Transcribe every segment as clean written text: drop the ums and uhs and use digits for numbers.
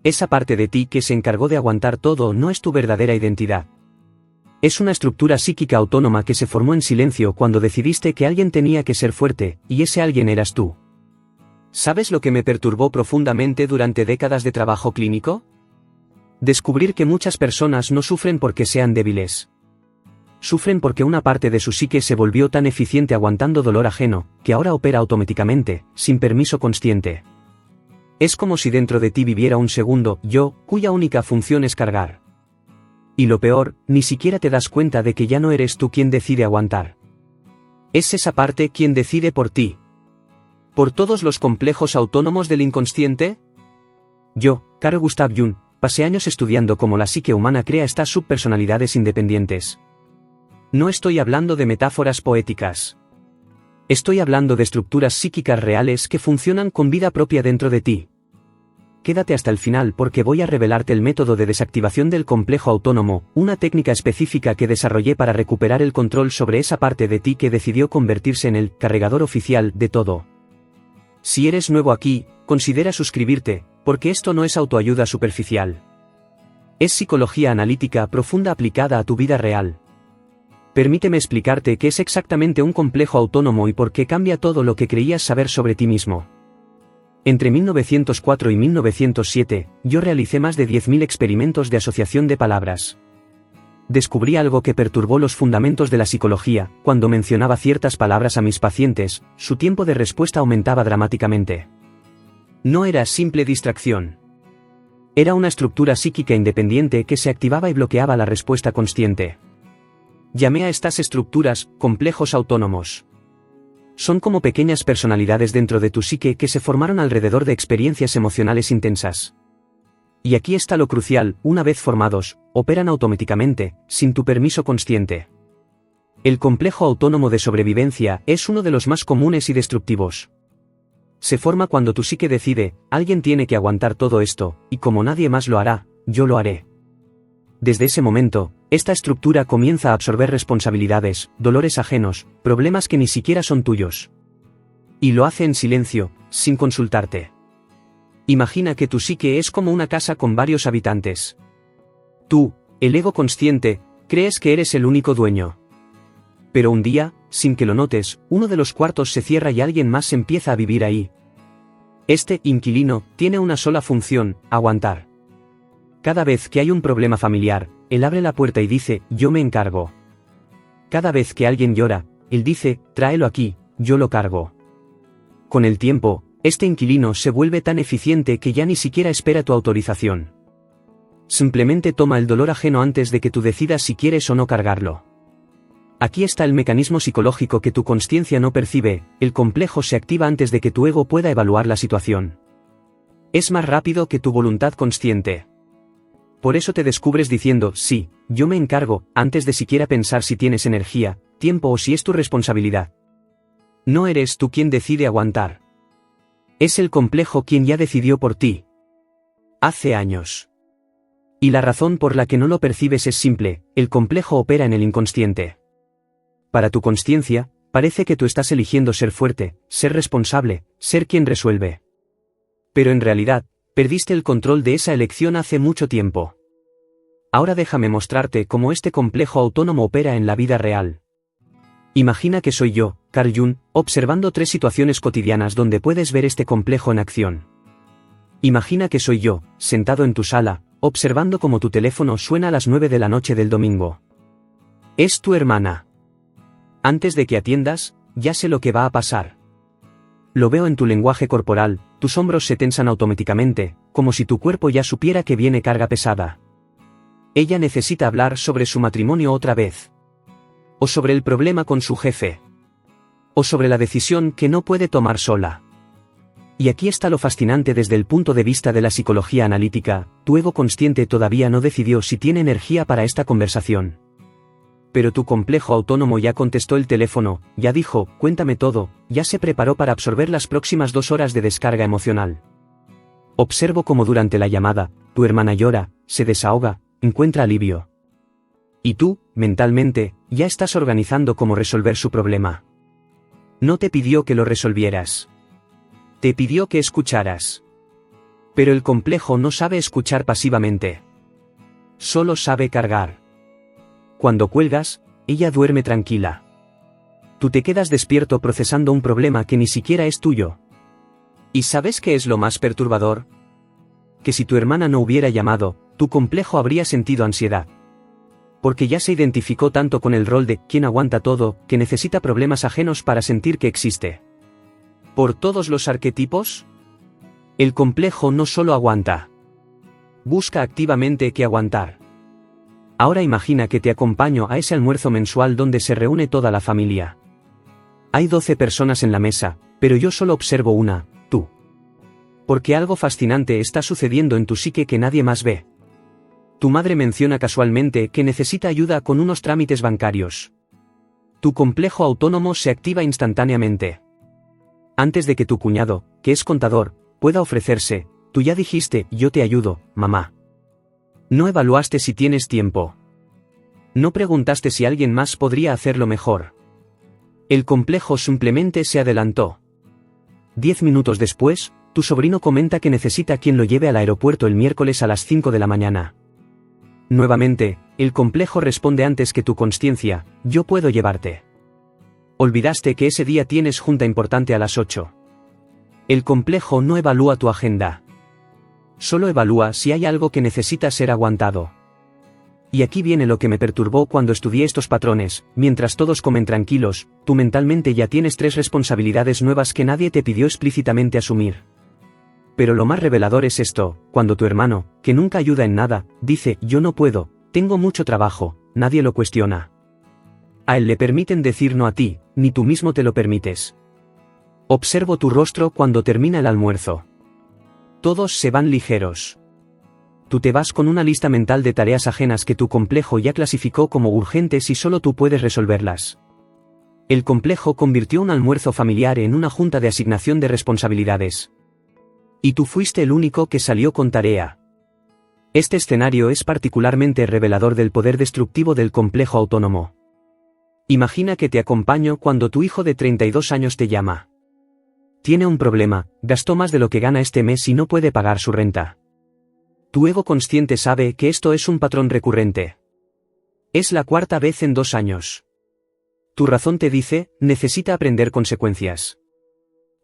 Esa parte de ti que se encargó de aguantar todo no es tu verdadera identidad. Es una estructura psíquica autónoma que se formó en silencio cuando decidiste que alguien tenía que ser fuerte, y ese alguien eras tú. ¿Sabes lo que me perturbó profundamente durante décadas de trabajo clínico? Descubrir que muchas personas no sufren porque sean débiles. Sufren porque una parte de su psique se volvió tan eficiente aguantando dolor ajeno, que ahora opera automáticamente, sin permiso consciente. Es como si dentro de ti viviera un segundo yo, cuya única función es cargar. Y lo peor, ni siquiera te das cuenta de que ya no eres tú quien decide aguantar. Es esa parte quien decide por ti. ¿Por todos los complejos autónomos del inconsciente? Yo, Carl Gustav Jung, pasé años estudiando cómo la psique humana crea estas subpersonalidades independientes. No estoy hablando de metáforas poéticas. Estoy hablando de estructuras psíquicas reales que funcionan con vida propia dentro de ti. Quédate hasta el final porque voy a revelarte el método de desactivación del complejo autónomo, una técnica específica que desarrollé para recuperar el control sobre esa parte de ti que decidió convertirse en el cargador oficial de todo. Si eres nuevo aquí, considera suscribirte, porque esto no es autoayuda superficial. Es psicología analítica profunda aplicada a tu vida real. Permíteme explicarte qué es exactamente un complejo autónomo y por qué cambia todo lo que creías saber sobre ti mismo. Entre 1904 y 1907, yo realicé más de 10.000 experimentos de asociación de palabras. Descubrí algo que perturbó los fundamentos de la psicología: cuando mencionaba ciertas palabras a mis pacientes, su tiempo de respuesta aumentaba dramáticamente. No era simple distracción. Era una estructura psíquica independiente que se activaba y bloqueaba la respuesta consciente. Llamé a estas estructuras complejos autónomos. Son como pequeñas personalidades dentro de tu psique que se formaron alrededor de experiencias emocionales intensas. Y aquí está lo crucial: una vez formados, operan automáticamente, sin tu permiso consciente. El complejo autónomo de sobrevivencia es uno de los más comunes y destructivos. Se forma cuando tu psique decide: alguien tiene que aguantar todo esto, y como nadie más lo hará, yo lo haré. Desde ese momento, esta estructura comienza a absorber responsabilidades, dolores ajenos, problemas que ni siquiera son tuyos. Y lo hace en silencio, sin consultarte. Imagina que tu psique es como una casa con varios habitantes. Tú, el ego consciente, crees que eres el único dueño. Pero un día, sin que lo notes, uno de los cuartos se cierra y alguien más empieza a vivir ahí. Este inquilino tiene una sola función: aguantar. Cada vez que hay un problema familiar, él abre la puerta y dice: yo me encargo. Cada vez que alguien llora, él dice: tráelo aquí, yo lo cargo. Con el tiempo, este inquilino se vuelve tan eficiente que ya ni siquiera espera tu autorización. Simplemente toma el dolor ajeno antes de que tú decidas si quieres o no cargarlo. Aquí está el mecanismo psicológico que tu consciencia no percibe: el complejo se activa antes de que tu ego pueda evaluar la situación. Es más rápido que tu voluntad consciente. Por eso te descubres diciendo: sí, yo me encargo, antes de siquiera pensar si tienes energía, tiempo o si es tu responsabilidad. No eres tú quien decide aguantar. Es el complejo quien ya decidió por ti. Hace años. Y la razón por la que no lo percibes es simple: el complejo opera en el inconsciente. Para tu consciencia, parece que tú estás eligiendo ser fuerte, ser responsable, ser quien resuelve. Pero en realidad, perdiste el control de esa elección hace mucho tiempo. Ahora déjame mostrarte cómo este complejo autónomo opera en la vida real. Imagina que soy yo, Carl Jung, observando 3 situaciones cotidianas donde puedes ver este complejo en acción. Imagina que soy yo, sentado en tu sala, observando cómo tu teléfono suena a las 9 de la noche del domingo. Es tu hermana. Antes de que atiendas, ya sé lo que va a pasar. Lo veo en tu lenguaje corporal: tus hombros se tensan automáticamente, como si tu cuerpo ya supiera que viene carga pesada. Ella necesita hablar sobre su matrimonio otra vez. O sobre el problema con su jefe. O sobre la decisión que no puede tomar sola. Y aquí está lo fascinante desde el punto de vista de la psicología analítica: tu ego consciente todavía no decidió si tiene energía para esta conversación. Pero tu complejo autónomo ya contestó el teléfono, ya dijo: cuéntame todo, ya se preparó para absorber las próximas 2 horas de descarga emocional. Observo cómo durante la llamada, tu hermana llora, se desahoga, encuentra alivio. Y tú, mentalmente, ya estás organizando cómo resolver su problema. No te pidió que lo resolvieras. Te pidió que escucharas. Pero el complejo no sabe escuchar pasivamente. Solo sabe cargar. Cuando cuelgas, ella duerme tranquila. Tú te quedas despierto procesando un problema que ni siquiera es tuyo. ¿Y sabes qué es lo más perturbador? Que si tu hermana no hubiera llamado, tu complejo habría sentido ansiedad. Porque ya se identificó tanto con el rol de quien aguanta todo, que necesita problemas ajenos para sentir que existe. ¿Por todos los arquetipos? El complejo no solo aguanta. Busca activamente qué aguantar. Ahora imagina que te acompaño a ese almuerzo mensual donde se reúne toda la familia. Hay 12 personas en la mesa, pero yo solo observo una, tú. Porque algo fascinante está sucediendo en tu psique que nadie más ve. Tu madre menciona casualmente que necesita ayuda con unos trámites bancarios. Tu complejo autónomo se activa instantáneamente. Antes de que tu cuñado, que es contador, pueda ofrecerse, tú ya dijiste, yo te ayudo, mamá. No evaluaste si tienes tiempo. No preguntaste si alguien más podría hacerlo mejor. El complejo simplemente se adelantó. 10 minutos después, tu sobrino comenta que necesita quien lo lleve al aeropuerto el miércoles a las 5 de la mañana. Nuevamente, el complejo responde antes que tu consciencia, yo puedo llevarte. Olvidaste que ese día tienes junta importante a las 8. El complejo no evalúa tu agenda. Solo evalúa si hay algo que necesita ser aguantado. Y aquí viene lo que me perturbó cuando estudié estos patrones: mientras todos comen tranquilos, tú mentalmente ya tienes 3 responsabilidades nuevas que nadie te pidió explícitamente asumir. Pero lo más revelador es esto: cuando tu hermano, que nunca ayuda en nada, dice, yo no puedo, tengo mucho trabajo, nadie lo cuestiona. A él le permiten decir no a ti, ni tú mismo te lo permites. Observo tu rostro cuando termina el almuerzo. Todos se van ligeros. Tú te vas con una lista mental de tareas ajenas que tu complejo ya clasificó como urgentes y solo tú puedes resolverlas. El complejo convirtió un almuerzo familiar en una junta de asignación de responsabilidades. Y tú fuiste el único que salió con tarea. Este escenario es particularmente revelador del poder destructivo del complejo autónomo. Imagina que te acompaño cuando tu hijo de 32 años te llama. Tiene un problema, gastó más de lo que gana este mes y no puede pagar su renta. Tu ego consciente sabe que esto es un patrón recurrente. Es la 4ª vez en 2 años. Tu razón te dice, necesita aprender consecuencias.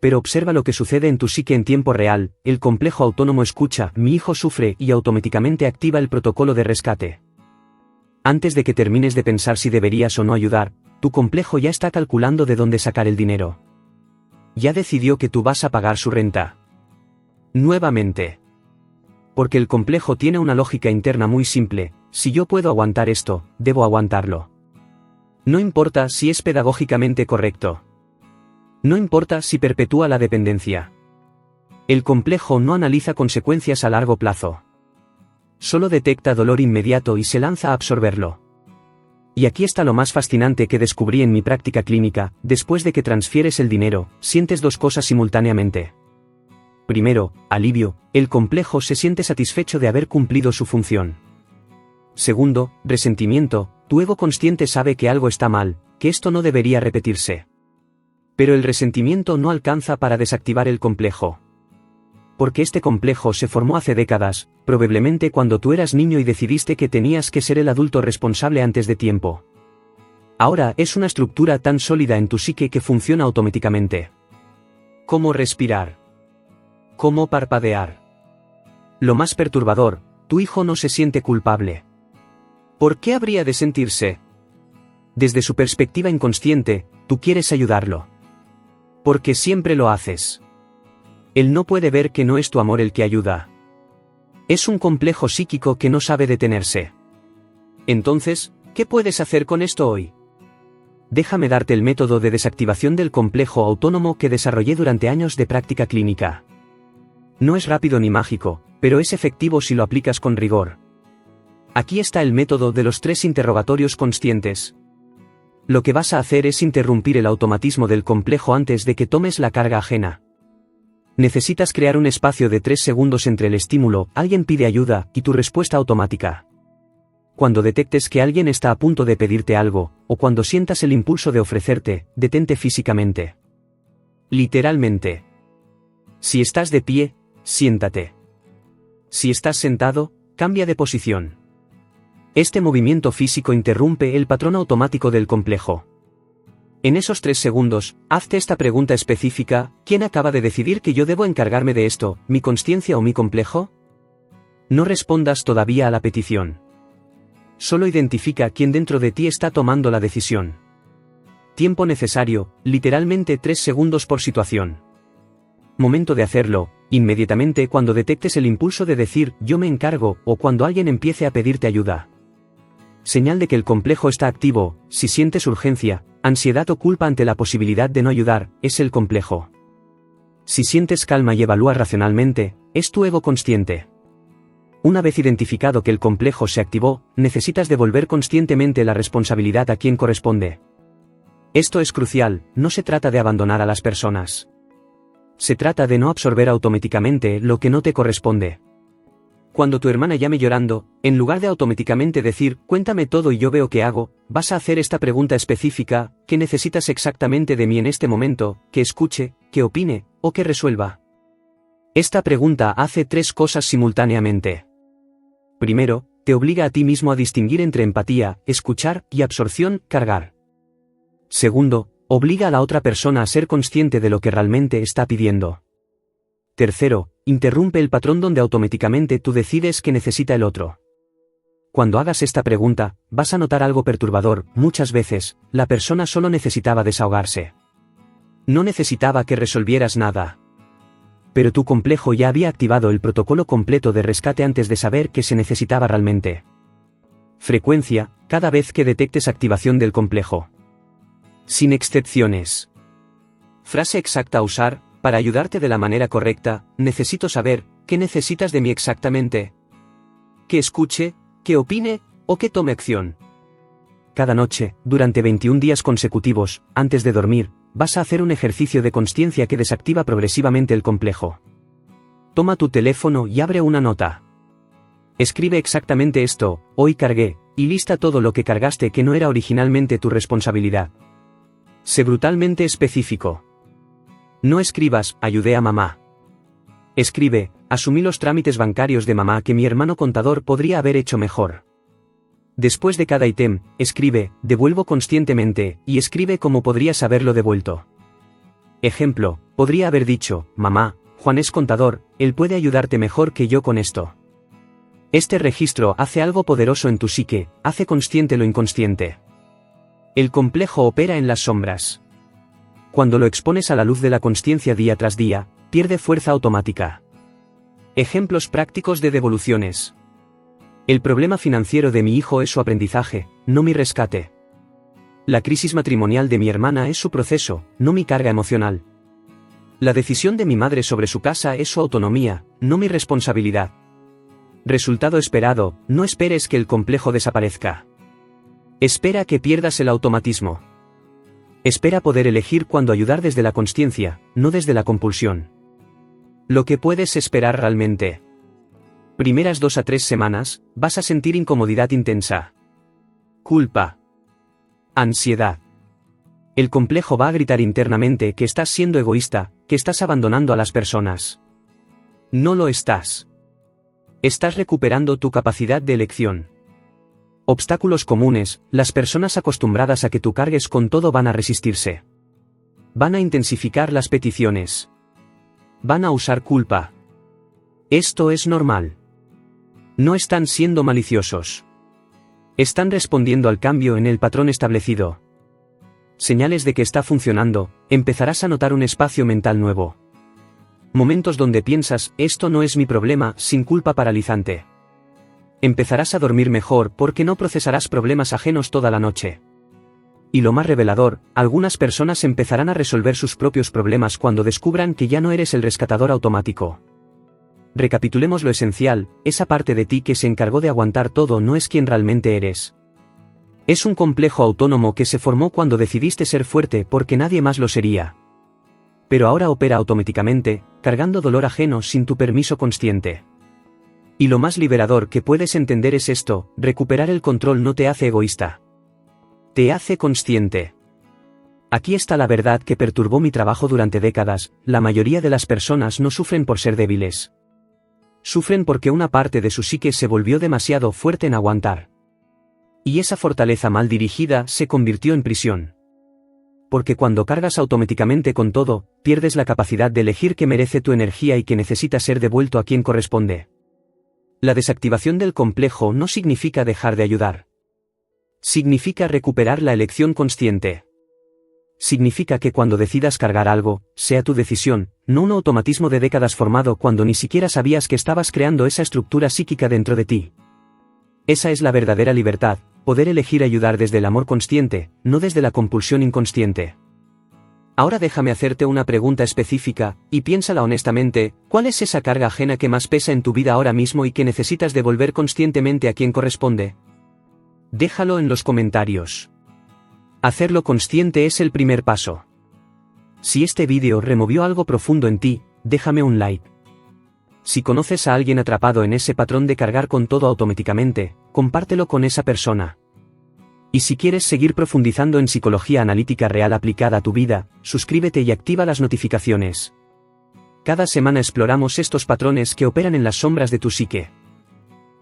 Pero observa lo que sucede en tu psique en tiempo real: el complejo autónomo escucha, mi hijo sufre, y automáticamente activa el protocolo de rescate. Antes de que termines de pensar si deberías o no ayudar, tu complejo ya está calculando de dónde sacar el dinero. Ya decidió que tú vas a pagar su renta. Nuevamente. Porque el complejo tiene una lógica interna muy simple: si yo puedo aguantar esto, debo aguantarlo. No importa si es pedagógicamente correcto. No importa si perpetúa la dependencia. El complejo no analiza consecuencias a largo plazo. Solo detecta dolor inmediato y se lanza a absorberlo. Y aquí está lo más fascinante que descubrí en mi práctica clínica: después de que transfieres el dinero, sientes 2 cosas simultáneamente. Primero, alivio: el complejo se siente satisfecho de haber cumplido su función. Segundo, resentimiento: tu ego consciente sabe que algo está mal, que esto no debería repetirse. Pero el resentimiento no alcanza para desactivar el complejo. Porque este complejo se formó hace décadas, probablemente cuando tú eras niño y decidiste que tenías que ser el adulto responsable antes de tiempo. Ahora es una estructura tan sólida en tu psique que funciona automáticamente. ¿Cómo respirar? ¿Cómo parpadear? Lo más perturbador: tu hijo no se siente culpable. ¿Por qué habría de sentirse? Desde su perspectiva inconsciente, tú quieres ayudarlo. Porque siempre lo haces. Él no puede ver que no es tu amor el que ayuda. Es un complejo psíquico que no sabe detenerse. Entonces, ¿qué puedes hacer con esto hoy? Déjame darte el método de desactivación del complejo autónomo que desarrollé durante años de práctica clínica. No es rápido ni mágico, pero es efectivo si lo aplicas con rigor. Aquí está el método de los 3 interrogatorios conscientes. Lo que vas a hacer es interrumpir el automatismo del complejo antes de que tomes la carga ajena. Necesitas crear un espacio de 3 segundos entre el estímulo, alguien pide ayuda, y tu respuesta automática. Cuando detectes que alguien está a punto de pedirte algo, o cuando sientas el impulso de ofrecerte, detente físicamente. Literalmente. Si estás de pie, siéntate. Si estás sentado, cambia de posición. Este movimiento físico interrumpe el patrón automático del complejo. En esos 3 segundos, hazte esta pregunta específica: ¿quién acaba de decidir que yo debo encargarme de esto, mi consciencia o mi complejo? No respondas todavía a la petición. Solo identifica quién dentro de ti está tomando la decisión. Tiempo necesario, literalmente 3 segundos por situación. Momento de hacerlo, inmediatamente cuando detectes el impulso de decir yo me encargo, o cuando alguien empiece a pedirte ayuda. Señal de que el complejo está activo. Si sientes urgencia, ansiedad o culpa ante la posibilidad de no ayudar, es el complejo. Si sientes calma y evalúas racionalmente, es tu ego consciente. Una vez identificado que el complejo se activó, necesitas devolver conscientemente la responsabilidad a quien corresponde. Esto es crucial. No se trata de abandonar a las personas. Se trata de no absorber automáticamente lo que no te corresponde. Cuando tu hermana llame llorando, en lugar de automáticamente decir cuéntame todo y yo veo qué hago, vas a hacer esta pregunta específica: ¿qué necesitas exactamente de mí en este momento? Que escuche, que opine, o que resuelva. Esta pregunta hace 3 cosas simultáneamente. Primero, te obliga a ti mismo a distinguir entre empatía, escuchar, y absorción, cargar. Segundo, obliga a la otra persona a ser consciente de lo que realmente está pidiendo. Tercero, interrumpe el patrón donde automáticamente tú decides qué necesita el otro. Cuando hagas esta pregunta, vas a notar algo perturbador. Muchas veces, la persona solo necesitaba desahogarse. No necesitaba que resolvieras nada. Pero tu complejo ya había activado el protocolo completo de rescate antes de saber qué se necesitaba realmente. Frecuencia: cada vez que detectes activación del complejo. Sin excepciones. Frase exacta a usar: para ayudarte de la manera correcta, necesito saber, ¿qué necesitas de mí exactamente? Que escuche, que opine, o que tome acción. Cada noche, durante 21 días consecutivos, antes de dormir, vas a hacer un ejercicio de consciencia que desactiva progresivamente el complejo. Toma tu teléfono y abre una nota. Escribe exactamente esto: hoy cargué, y lista todo lo que cargaste que no era originalmente tu responsabilidad. Sé brutalmente específico. No escribas, ayudé a mamá. Escribe, asumí los trámites bancarios de mamá que mi hermano contador podría haber hecho mejor. Después de cada ítem, escribe, devuelvo conscientemente, y escribe cómo podrías haberlo devuelto. Ejemplo, podría haber dicho, mamá, Juan es contador, él puede ayudarte mejor que yo con esto. Este registro hace algo poderoso en tu psique, hace consciente lo inconsciente. El complejo opera en las sombras. Cuando lo expones a la luz de la consciencia día tras día, pierde fuerza automática. Ejemplos prácticos de devoluciones. El problema financiero de mi hijo es su aprendizaje, no mi rescate. La crisis matrimonial de mi hermana es su proceso, no mi carga emocional. La decisión de mi madre sobre su casa es su autonomía, no mi responsabilidad. Resultado esperado: no esperes que el complejo desaparezca. Espera que pierdas el automatismo. Espera poder elegir cuándo ayudar desde la consciencia, no desde la compulsión. Lo que puedes esperar realmente. Primeras 2 a 3 semanas, vas a sentir incomodidad intensa. Culpa. Ansiedad. El complejo va a gritar internamente que estás siendo egoísta, que estás abandonando a las personas. No lo estás. Estás recuperando tu capacidad de elección. Obstáculos comunes: las personas acostumbradas a que tú cargues con todo van a resistirse. Van a intensificar las peticiones. Van a usar culpa. Esto es normal. No están siendo maliciosos. Están respondiendo al cambio en el patrón establecido. Señales de que está funcionando: empezarás a notar un espacio mental nuevo. Momentos donde piensas, esto no es mi problema, sin culpa paralizante. Empezarás a dormir mejor porque no procesarás problemas ajenos toda la noche. Y lo más revelador, algunas personas empezarán a resolver sus propios problemas cuando descubran que ya no eres el rescatador automático. Recapitulemos lo esencial: esa parte de ti que se encargó de aguantar todo no es quien realmente eres. Es un complejo autónomo que se formó cuando decidiste ser fuerte porque nadie más lo sería. Pero ahora opera automáticamente, cargando dolor ajeno sin tu permiso consciente. Y lo más liberador que puedes entender es esto: recuperar el control no te hace egoísta. Te hace consciente. Aquí está la verdad que perturbó mi trabajo durante décadas: la mayoría de las personas no sufren por ser débiles. sufren porque una parte de su psique se volvió demasiado fuerte en aguantar. Y esa fortaleza mal dirigida se convirtió en prisión. Porque cuando cargas automáticamente con todo, pierdes la capacidad de elegir qué merece tu energía y que necesita ser devuelto a quien corresponde. La desactivación del complejo no significa dejar de ayudar. Significa recuperar la elección consciente. Significa que cuando decidas cargar algo, sea tu decisión, no un automatismo de décadas formado cuando ni siquiera sabías que estabas creando esa estructura psíquica dentro de ti. Esa es la verdadera libertad, poder elegir ayudar desde el amor consciente, no desde la compulsión inconsciente. Ahora déjame hacerte una pregunta específica, y piénsala honestamente, ¿cuál es esa carga ajena que más pesa en tu vida ahora mismo y que necesitas devolver conscientemente a quien corresponde? Déjalo en los comentarios. Hacerlo consciente es el primer paso. Si este vídeo removió algo profundo en ti, déjame un like. Si conoces a alguien atrapado en ese patrón de cargar con todo automáticamente, compártelo con esa persona. Y si quieres seguir profundizando en psicología analítica real aplicada a tu vida, suscríbete y activa las notificaciones. Cada semana exploramos estos patrones que operan en las sombras de tu psique.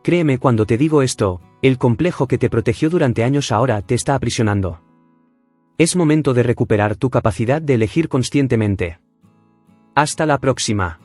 Créeme cuando te digo esto, el complejo que te protegió durante años ahora te está aprisionando. Es momento de recuperar tu capacidad de elegir conscientemente. Hasta la próxima.